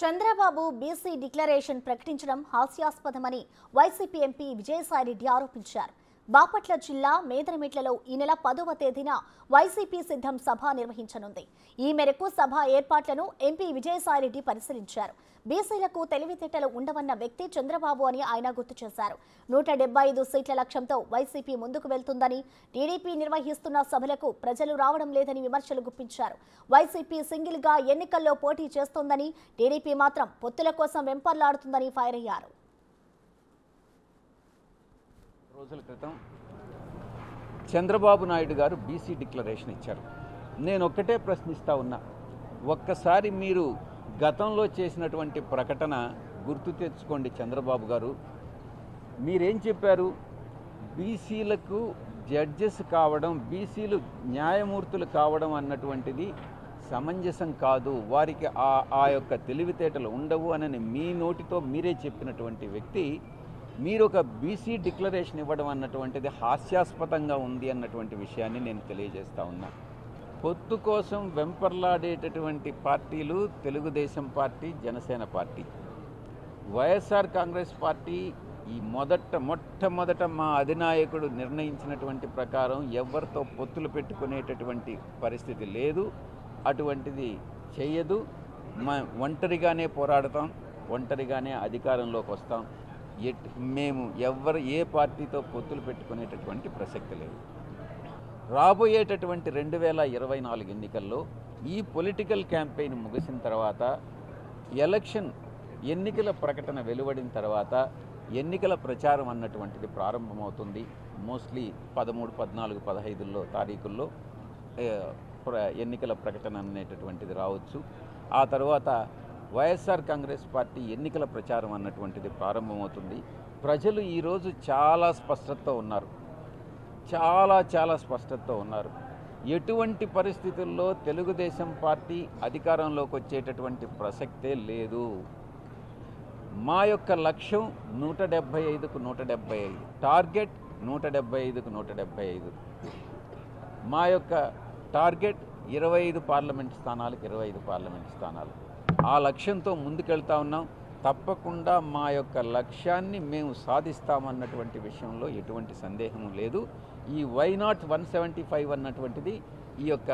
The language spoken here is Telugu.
చంద్రబాబు బీసీ డిక్లరేషన్ ప్రకటించడం హాస్యాస్పదమని వైసీపీ ఎంపీ విజయసాయిరెడ్డి ఆరోపించారు. బాపట్ల జిల్లా మేదరమెట్లలో ఈ నెల 10వ తేదీన వైసీపీ సిద్ధం సభ నిర్వహించనుంది. ఈ మేరకు సభ ఏర్పాట్లను ఎంపీ విజయసాయిరెడ్డి పరిశీలించారు. బీసీలకు తెలివితేటలు ఉండవన్న వ్యక్తి చంద్రబాబు అని ఆయన గుర్తు చేశారు. 175 సీట్ల లక్ష్యంతో వైసీపీ ముందుకు వెళ్తుందని, టీడీపీ నిర్వహిస్తున్న సభలకు ప్రజలు రావడం లేదని విమర్శలు గుప్పించారు. వైసీపీ సింగిల్ గా ఎన్నికల్లో పోటీ చేస్తోందని, టీడీపీ మాత్రం పొత్తుల కోసం వెంపర్లాడుతుందని ఫైర్ అయ్యారు. రోజుల క్రితం చంద్రబాబు నాయుడు గారు బీసీ డిక్లరేషన్ ఇచ్చారు. నేను ఒక్కటే ప్రశ్నిస్తా ఉన్నా, ఒక్కసారి మీరు గతంలో చేసినటువంటి ప్రకటన గుర్తు తెచ్చుకోండి. చంద్రబాబు గారు మీరేం చెప్పారు? బీసీలకు జడ్జెస్ కావడం, బీసీలు న్యాయమూర్తులు కావడం అన్నటువంటిది సమంజసం కాదు, వారికి ఆ యొక్క తెలివితేటలు ఉండవు అని మీ నోటితో మీరే చెప్పినటువంటి వ్యక్తి మీరు ఒక బీసీ డిక్లరేషన్ ఇవ్వడం అన్నటువంటిది హాస్యాస్పదంగా ఉంది అన్నటువంటి విషయాన్ని నేను తెలియజేస్తా ఉన్నా. పొత్తు కోసం వెంపర్లాడేటటువంటి పార్టీలు Telugu Desam party, Janasena party. YSR Congress party ఈ మొట్టమొదట మా అధినాయకుడు నిర్ణయించినటువంటి ప్రకారం ఎవరితో పొత్తులు పెట్టుకునేటటువంటి పరిస్థితి లేదు, అటువంటిది చేయదు. ఒంటరిగానే పోరాడతాం, ఒంటరిగానే అధికారంలోకి వస్తాం. మేము ఏ పార్టీతో పొత్తులు పెట్టుకునేటటువంటి ప్రసక్తి లేదు. రాబోయేటటువంటి 2024 ఎన్నికల్లో ఈ పొలిటికల్ క్యాంపెయిన్ ముగిసిన తర్వాత, ఎన్నికల ప్రకటన వెలువడిన తర్వాత ఎన్నికల ప్రచారం అన్నటువంటిది ప్రారంభమవుతుంది. మోస్ట్లీ 13, 14, 15 తారీఖుల్లో ఎన్నికల ప్రకటన అనేటటువంటిది రావచ్చు. ఆ తర్వాత వైఎస్ఆర్ కాంగ్రెస్ పార్టీ ఎన్నికల ప్రచారం అన్నటువంటిది ప్రారంభమవుతుంది. ప్రజలు ఈరోజు చాలా స్పష్టతతో ఉన్నారు, చాలా స్పష్టతతో ఉన్నారు. ఎటువంటి పరిస్థితుల్లో తెలుగుదేశం పార్టీ అధికారంలోకి వచ్చేటటువంటి ప్రసక్తే లేదు. మా యొక్క లక్ష్యం 175కు 175, టార్గెట్ 175కు 175. మా యొక్క టార్గెట్ 25 పార్లమెంట్ స్థానాలకు 25 పార్లమెంట్ స్థానాలు. ఆ లక్ష్యంతో ముందుకెళ్తా ఉన్నాం. తప్పకుండా మా యొక్క లక్ష్యాన్ని మేము సాధిస్తామన్నటువంటి విషయంలో ఎటువంటి సందేహం లేదు. ఈ వై నాట్ 175 అన్నటువంటిది ఈ యొక్క